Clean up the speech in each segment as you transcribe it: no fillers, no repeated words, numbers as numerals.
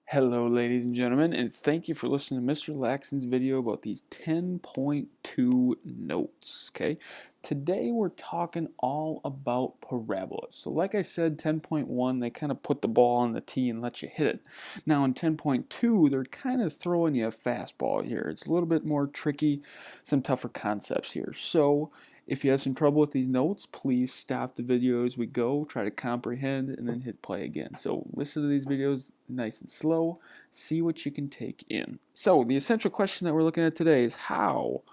Hello ladies and gentlemen, and thank you for listening to Mr. Laxton's video about these 10.2 notes, okay? Today we're talking all about parabolas. So like I said, 10.1, they kind of put the ball on the tee and let you hit it. Now in 10.2, they're kind of throwing you a fastball here. It's a little bit more tricky, some tougher concepts here. So if you have some trouble with these notes, please stop the video as we go, try to comprehend, and then hit play again. So listen to these videos nice and slow, see what you can take in. So the essential question that we're looking at today is how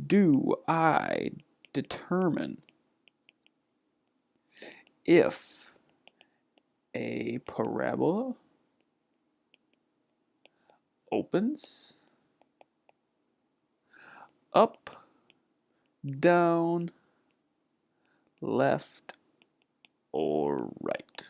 do I determine if a parabola opens up, down, left, or right?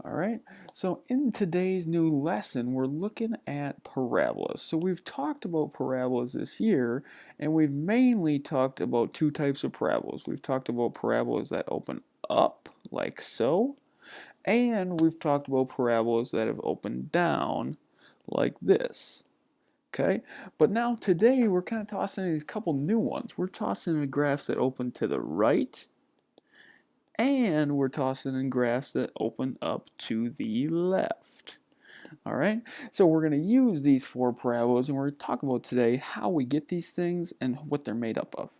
Alright, so in today's new lesson, we're looking at parabolas. So we've talked about parabolas this year, and we've mainly talked about two types of parabolas. We've talked about parabolas that open up, like so, and we've talked about parabolas that have opened down, like this. Okay, but now today we're kind of tossing in these couple new ones. We're tossing in graphs that open to the right, and we're tossing in graphs that open up to the left. All right, so we're going to use these four parabolas, and we're going to talk about today how we get these things and what they're made up of.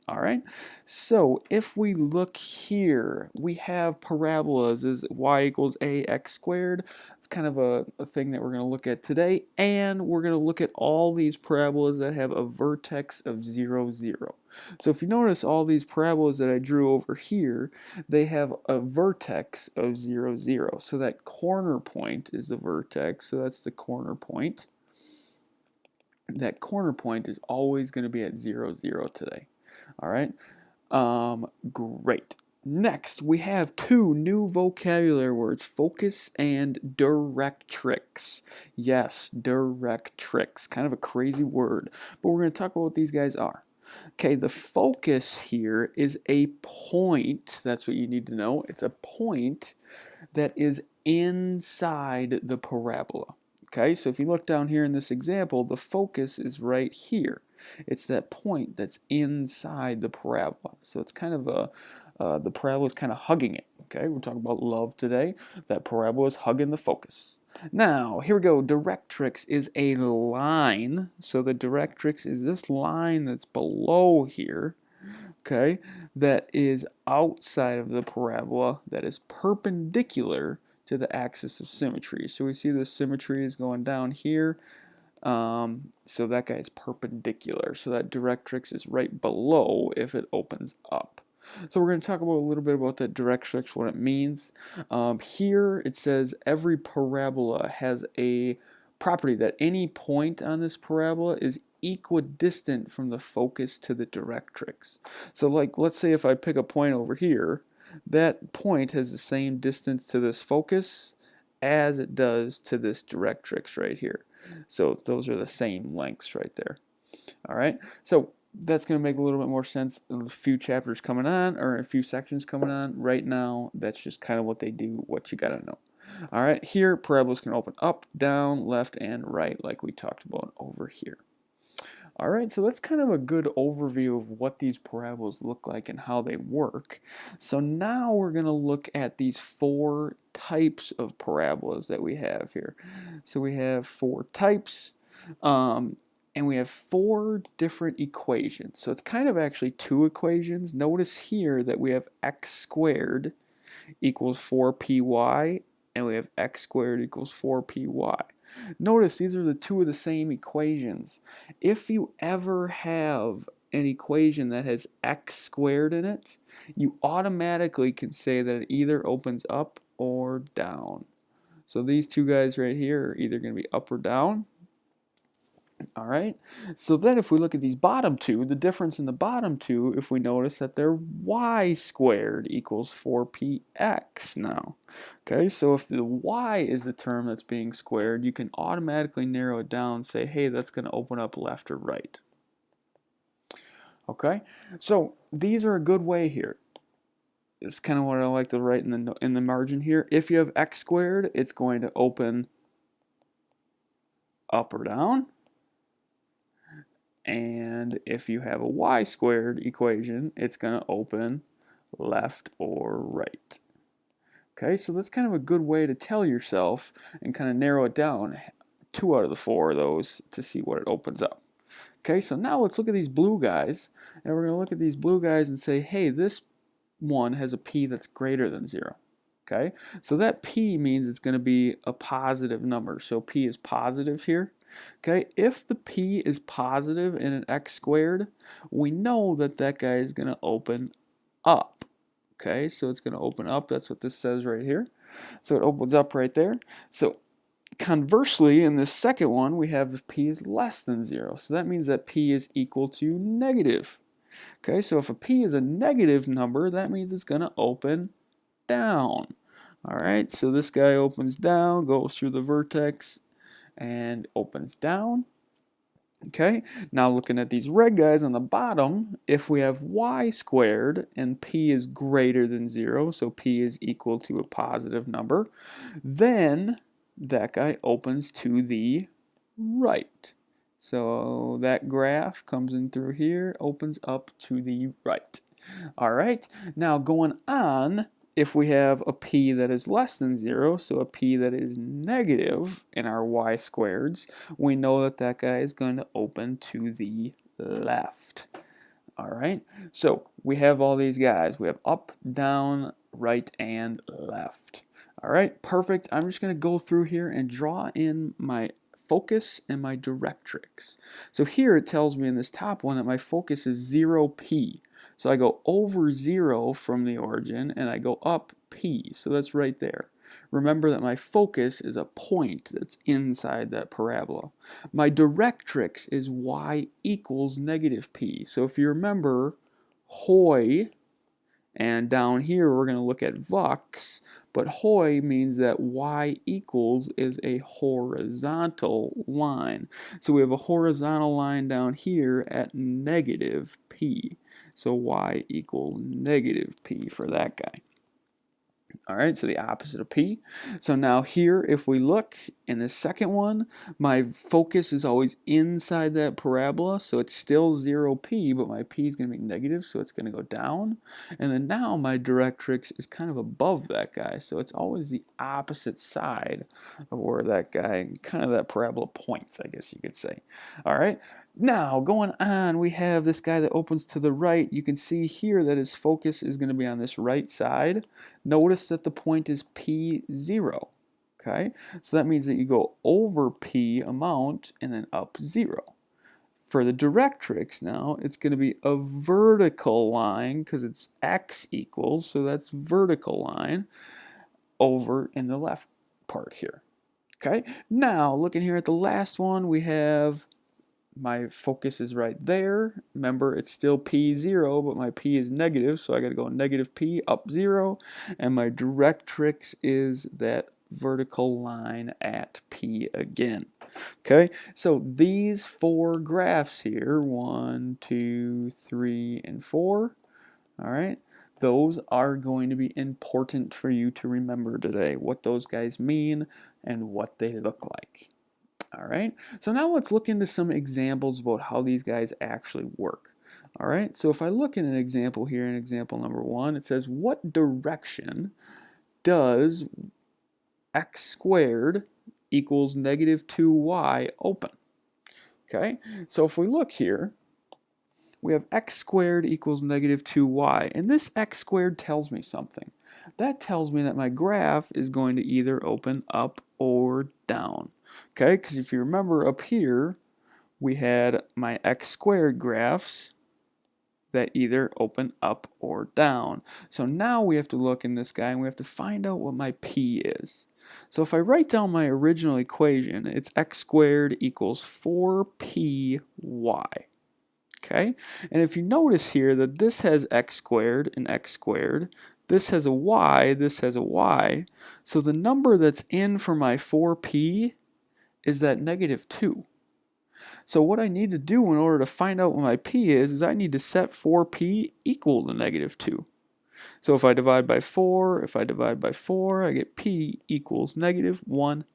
All right, so if we look here, we have parabolas as y equals ax squared. It's kind of a thing that we're going to look at today, and we're going to look at all these parabolas that have a vertex of 0, 0. So if you notice all these parabolas that I drew over here, they have a vertex of 0, 0. So that corner point is the vertex, so that's the corner point. That corner point is always going to be at 0, 0 today. All right, great. Next, we have two new vocabulary words, focus and directrix. Yes, directrix, kind of a crazy word, but we're going to talk about what these guys are. Okay, the focus here is a point. That's what you need to know. It's a point that is inside the parabola. Okay, so if you look down here in this example, the focus is right here. It's that point that's inside the parabola. So it's kind of the parabola is kind of hugging it. Okay, we're talking about love today. That parabola is hugging the focus. Now, here we go. Directrix is a line. So the directrix is this line that's below here, okay, that is outside of the parabola, that is perpendicular to the axis of symmetry. So we see the symmetry is going down here. So that guy is perpendicular. So that directrix is right below if it opens up. So we're going to talk about a little bit about that directrix, what it means. Here it says every parabola has a property that any point on this parabola is equidistant from the focus to the directrix. So like, let's say if I pick a point over here, that point has the same distance to this focus as it does to this directrix right here. So those are the same lengths right there. All right, so that's going to make a little bit more sense in a few chapters coming on, or a few sections coming on. Right now, that's just kind of what they do, what you got to know. All right, here parabolas can open up, down, left, and right, like we talked about over here. All right, so that's kind of a good overview of what these parabolas look like and how they work. So now we're going to look at these four types of parabolas that we have here. So we have four types, and we have four different equations. So it's kind of actually two equations. Notice here that we have x squared equals 4py, and we have x squared equals 4py. Notice these are the two of the same equations. If you ever have an equation that has x squared in it, you automatically can say that it either opens up or down. So these two guys right here are either going to be up or down. All right, so then if we look at these bottom two, the difference in the bottom two, if we notice that they're y squared equals 4px now. Okay, so if the y is the term that's being squared, you can automatically narrow it down and say, hey, that's going to open up left or right. Okay, so these are a good way here. is kind of what I like to write in the margin here. If you have x squared, it's going to open up or down. And if you have a y squared equation, it's going to open left or right. Okay, so that's kind of a good way to tell yourself and kind of narrow it down, 2 out of the 4 of those, to see what it opens up. Okay, so now let's look at these blue guys, and we're going to look at these blue guys and say, hey, this one has a p that's greater than 0. Okay, so that p means it's going to be a positive number, so p is positive here. Okay, if the p is positive in an x squared, we know that that guy is going to open up. Okay, so it's going to open up. That's what this says right here. So it opens up right there. So conversely, in this second one, we have if p is less than 0. So that means that p is equal to negative. Okay, so if a p is a negative number, that means it's going to open down. All right, so this guy opens down, goes through the vertex, and opens down. Okay, now looking at these red guys on the bottom, if we have y squared and p is greater than 0, so p is equal to a positive number, then that guy opens to the right. So that graph comes in through here, opens up to the right. All right, now going on, if we have a p that is less than 0, so a p that is negative in our y squareds, we know that that guy is going to open to the left. All right, so we have all these guys. We have up, down, right, and left. All right, perfect. I'm just going to go through here and draw in my focus and my directrix. So here it tells me in this top one that my focus is 0p. So I go over 0 from the origin and I go up p. So that's right there. Remember that my focus is a point that's inside that parabola. My directrix is y equals negative p. So if you remember hoi, and down here we're going to look at vux, but hoi means that y equals is a horizontal line. So we have a horizontal line down here at negative p. So y equals negative p for that guy. All right, so the opposite of p. So now here, if we look in the second one, my focus is always inside that parabola, so it's still 0p, but my p is going to be negative, so it's going to go down. And then now my directrix is kind of above that guy, so it's always the opposite side of where that guy, kind of that parabola points, I guess you could say. All right. Now, going on, we have this guy that opens to the right. You can see here that his focus is going to be on this right side. Notice that the point is P0. Okay, so that means that you go over P amount and then up 0. For the directrix now, it's going to be a vertical line because it's x equals, so that's vertical line over in the left part here. Okay, now looking here at the last one, we have my focus is right there. Remember, it's still P0, but my P is negative, so I got to go negative P, up 0, and my directrix is that vertical line at P again. Okay, so these 4 graphs here, 1, 2, 3, and 4, all right, those are going to be important for you to remember today, what those guys mean and what they look like. All right, so now let's look into some examples about how these guys actually work. All right, so if I look at an example here, in example number 1, it says, what direction does x squared equals negative 2y open? Okay, so if we look here, we have x squared equals negative 2y, and this x squared tells me something. That tells me that my graph is going to either open up or down. Okay, because if you remember up here, we had my x squared graphs that either open up or down. So now we have to look in this guy and we have to find out what my p is. So if I write down my original equation, it's x squared equals 4py. Okay, and if you notice here that this has x squared and x squared, this has a y, this has a y, so the number that's in for my 4p is that negative 2. So what I need to do in order to find out what my p is I need to set 4p equal to negative 2. So if I divide by 4, I get p equals negative 1/2.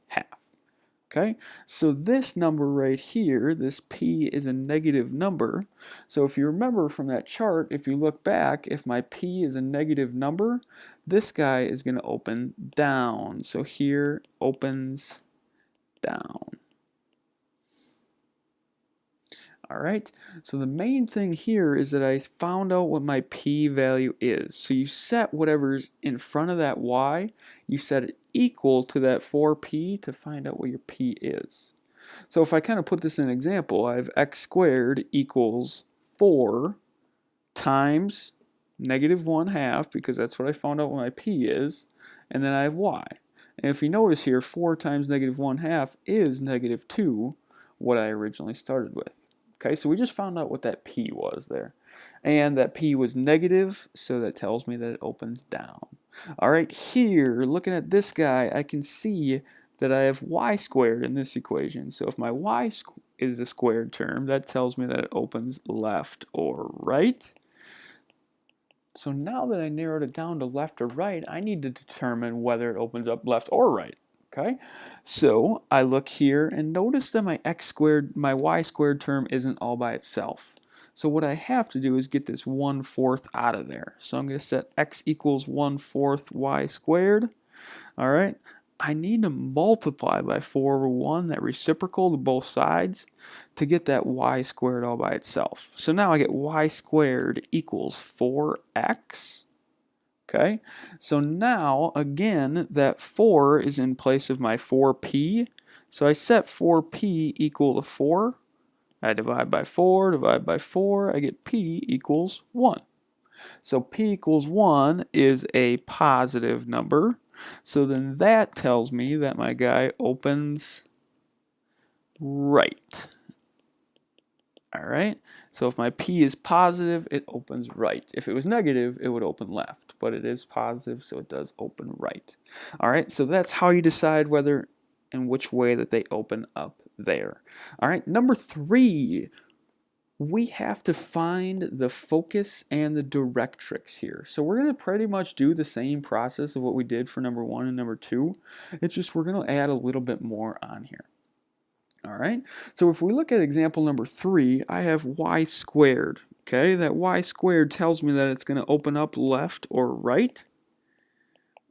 Okay, so this number right here, this p is a negative number. So if you remember from that chart, if you look back, if my p is a negative number, this guy is going to open down. So here opens down. All right, so the main thing here is that I found out what my p value is. So you set whatever's in front of that y, you set it equal to that 4p to find out what your p is. So if I kind of put this in an example, I have x squared equals 4 times negative 1/2, because that's what I found out what my p is, and then I have y. And if you notice here, 4 times negative 1/2 is negative 2, what I originally started with. Okay, so we just found out what that p was there. And that p was negative, so that tells me that it opens down. All right, here, looking at this guy, I can see that I have y squared in this equation. So if my y is a squared term, that tells me that it opens left or right. So now that I narrowed it down to left or right, I need to determine whether it opens up left or right. Okay, so I look here and notice that my y squared term isn't all by itself. So what I have to do is get this 1/4 out of there. So I'm going to set x equals 1/4 y squared. All right, I need to multiply by 4 over 1, that reciprocal to both sides, to get that y squared all by itself. So now I get y squared equals 4x. Okay, so now again that 4 is in place of my 4p, so I set 4p equal to 4. I divide by 4, I get p equals 1. So p equals 1 is a positive number, so then that tells me that my guy opens right. Alright, so if my p is positive, it opens right. If it was negative, it would open left, but it is positive, so it does open right. Alright, so that's how you decide whether and which way that they open up there. Alright, number 3, we have to find the focus and the directrix here. So we're going to pretty much do the same process of what we did for number 1 and number 2. It's just we're going to add a little bit more on here. All right, so if we look at example number 3, I have y squared. Okay, that y squared tells me that it's going to open up left or right.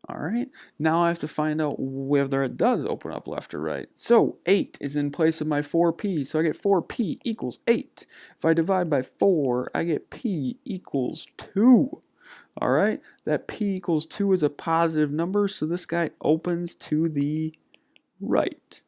All right, now I have to find out whether it does open up left or right. So 8 is in place of my 4p, so I get 4p equals 8. If I divide by 4, I get p equals 2. All right, that p equals 2 is a positive number, so this guy opens to the right.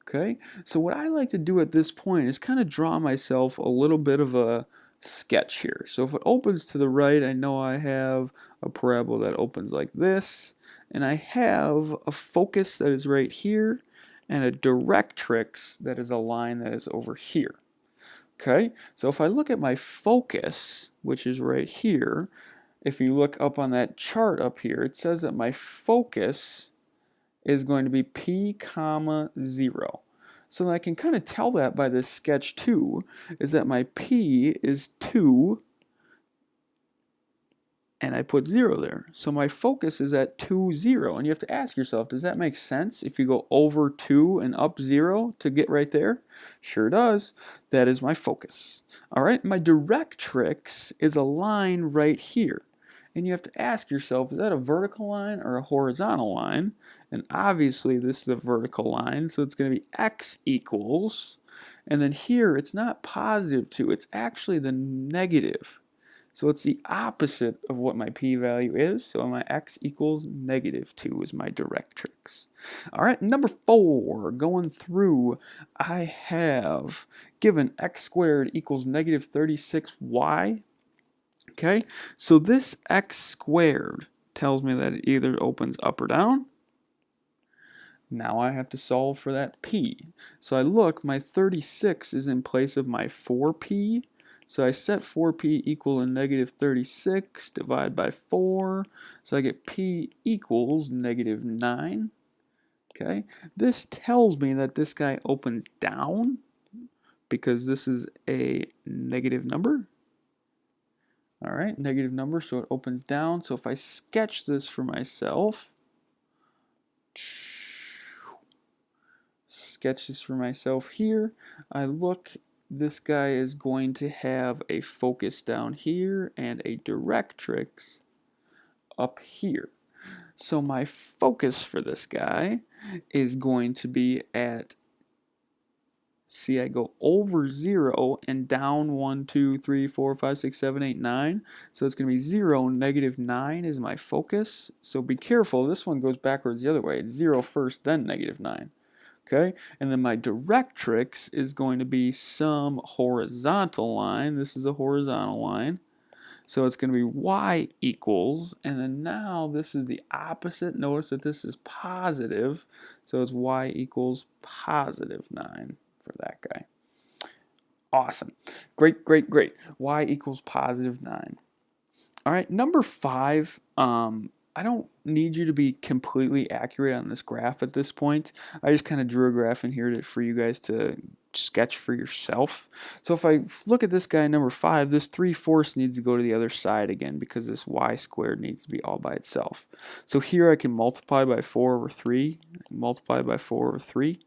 Okay, so what I like to do at this point is kind of draw myself a little bit of a sketch here. So if it opens to the right, I know I have a parabola that opens like this, and I have a focus that is right here, and a directrix that is a line that is over here. Okay, so if I look at my focus, which is right here, if you look up on that chart up here, it says that my focus is going to be p comma 0. So I can kind of tell that by this sketch 2, is that my p is 2, and I put 0 there. So my focus is at 2, 0. And you have to ask yourself, does that make sense if you go over 2 and up 0 to get right there? Sure does. That is my focus. All right, my directrix is a line right here. And you have to ask yourself, is that a vertical line or a horizontal line? And obviously this is a vertical line, so it's going to be x equals, and then here it's not positive 2, it's actually the negative. So it's the opposite of what my p-value is, so my x equals negative 2 is my directrix. All right, number 4, going through, I have given x squared equals negative 36y. Okay, so this x squared tells me that it either opens up or down. Now I have to solve for that p. So I look, my 36 is in place of my 4p. So I set 4p equal to negative 36, divide by 4. So I get p equals negative 9. Okay, this tells me that this guy opens down because this is a negative number. All right, negative number, so it opens down. So if I sketch this for myself, sketch this for myself here, I look, this guy is going to have a focus down here and a directrix up here. So my focus for this guy is going to be at, see, I go over 0 and down 1, 2, 3, 4, 5, 6, 7, 8, 9. So it's going to be 0, negative 9 is my focus. So be careful, this one goes backwards the other way. It's 0 first, then negative 9. Okay, and then my directrix is going to be some horizontal line. This is a horizontal line. So it's going to be y equals, and then now this is the opposite. Notice that this is positive, so it's y equals positive 9 for that guy. Awesome. Great, great, great. Y equals positive 9. All right, number 5, I don't need you to be completely accurate on this graph at this point. I just kind of drew a graph in here for you guys to sketch for yourself. So if I look at this guy, number 5, this 3/4 needs to go to the other side again because this y squared needs to be all by itself. So here I can multiply by 4 over 3, multiply by 4 over 3.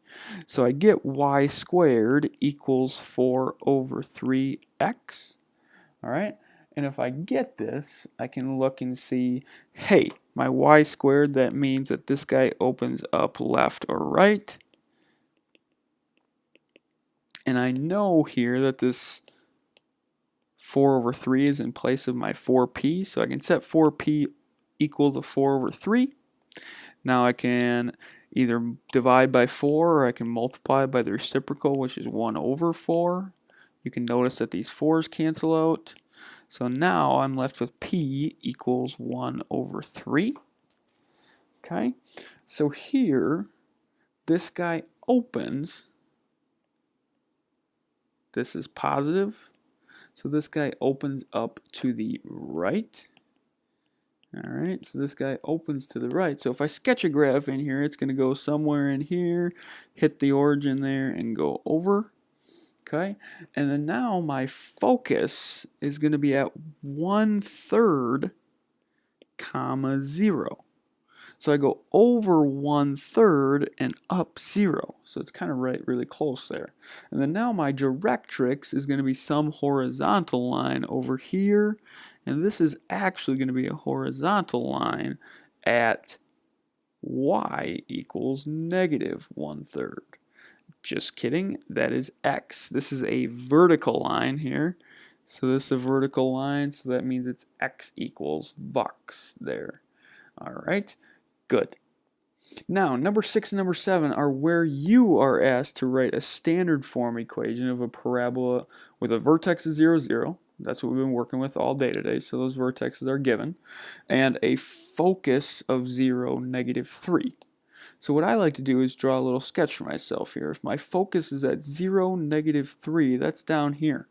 So I get y squared equals 4 over 3x. All right. And if I get this, I can look and see, hey, my y squared, that means that this guy opens up left or right. And I know here that this 4 over 3 is in place of my 4p, so I can set 4p equal to 4 over 3. Now I can either divide by 4 or I can multiply by the reciprocal, which is 1 over 4. You can notice that these 4's cancel out. So now I'm left with p equals 1 over 3. Okay, so here, this guy opens. This is positive. So this guy opens up to the right. All right, so this guy opens to the right. So if I sketch a graph in here, it's going to go somewhere in here, hit the origin there, and go over. Okay, and then now my focus is going to be at 1/3, comma 0. So I go over 1/3 and up 0. So it's kind of really close there. And then now my directrix is going to be some horizontal line over here. And this is actually going to be a horizontal line at y equals negative 1/3. Just kidding, that is x. This is a vertical line here. So this is a vertical line, so that means it's x equals vox there. All right, good. Now, number 6 and number 7 are where you are asked to write a standard form equation of a parabola with a vertex of 0, 0. That's what we've been working with all day today, so those vertexes are given. And a focus of 0, negative 3. So what I like to do is draw a little sketch for myself here. If my focus is at 0, negative 3, that's down here.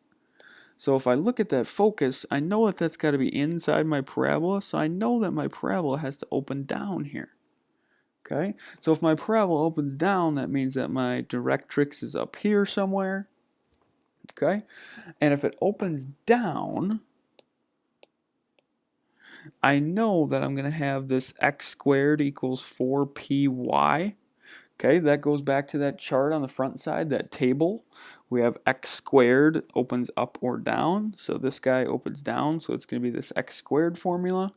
So if I look at that focus, I know that that's got to be inside my parabola, so I know that my parabola has to open down here. Okay, so if my parabola opens down, that means that my directrix is up here somewhere. Okay, and if it opens down, I know that I'm going to have this x squared equals 4py. Okay, that goes back to that chart on the front side, that table. We have x squared opens up or down, so this guy opens down, so it's going to be this x squared formula.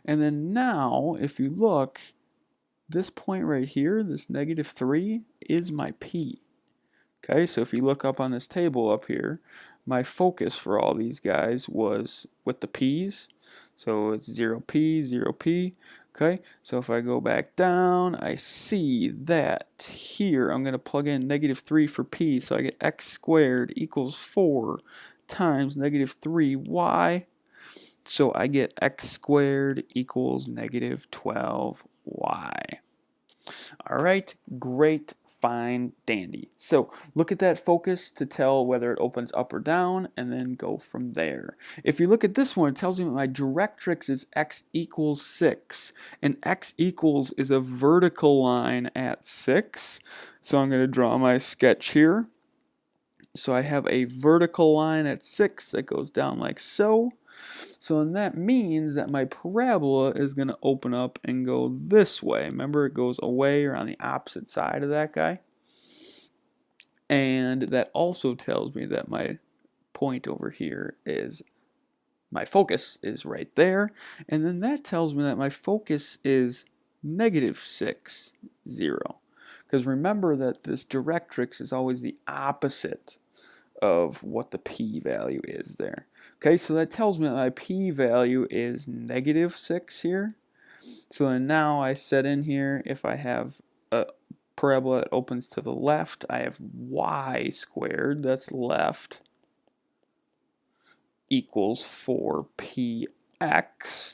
And then now, if you look, this point right here, this negative 3, is my p. Okay, so if you look up on this table up here, my focus for all these guys was with the p's. So it's 0p, 0p. Okay, so if I go back down, I see that here I'm going to plug in negative 3 for p, so I get x squared equals 4 times negative 3y. So I get x squared equals negative 12y. All right, great, fine, dandy. So look at that focus to tell whether it opens up or down, and then go from there. If you look at this one, it tells me my directrix is x equals 6, and x equals is a vertical line at 6. So I'm going to draw my sketch here. So I have a vertical line at 6 that goes down like so. So then that means that my parabola is going to open up and go this way. Remember, it goes away or on the opposite side of that guy. And that also tells me that my point over here is, my focus is right there. And then that tells me that my focus is -6, 0. Because remember that this directrix is always the opposite of what the p-value is there. Okay, so that tells me that my p-value is -6 here. So then now I set in here, if I have a parabola that opens to the left, I have y squared, that's left, equals 4px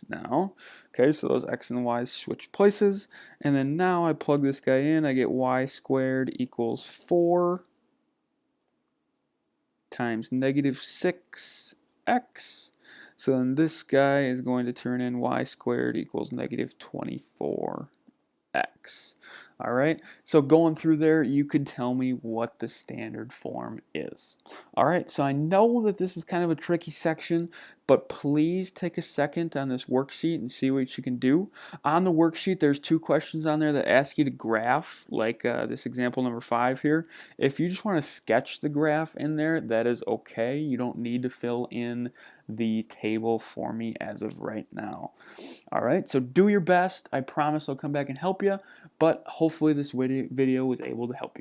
now. Okay, so those x and y's switch places. And then now I plug this guy in, I get y squared equals 4 times -6x. So then this guy is going to turn in y squared equals -24x. All right, so going through there, you could tell me what the standard form is. All right, so I know that this is kind of a tricky section, but please take a second on this worksheet and see what you can do. On the worksheet, there's 2 questions on there that ask you to graph, like this example number 5 here. If you just want to sketch the graph in there, that is okay. You don't need to fill in the table for me as of right now. All right, so do your best. I promise I'll come back and help you, but hopefully this video was able to help you.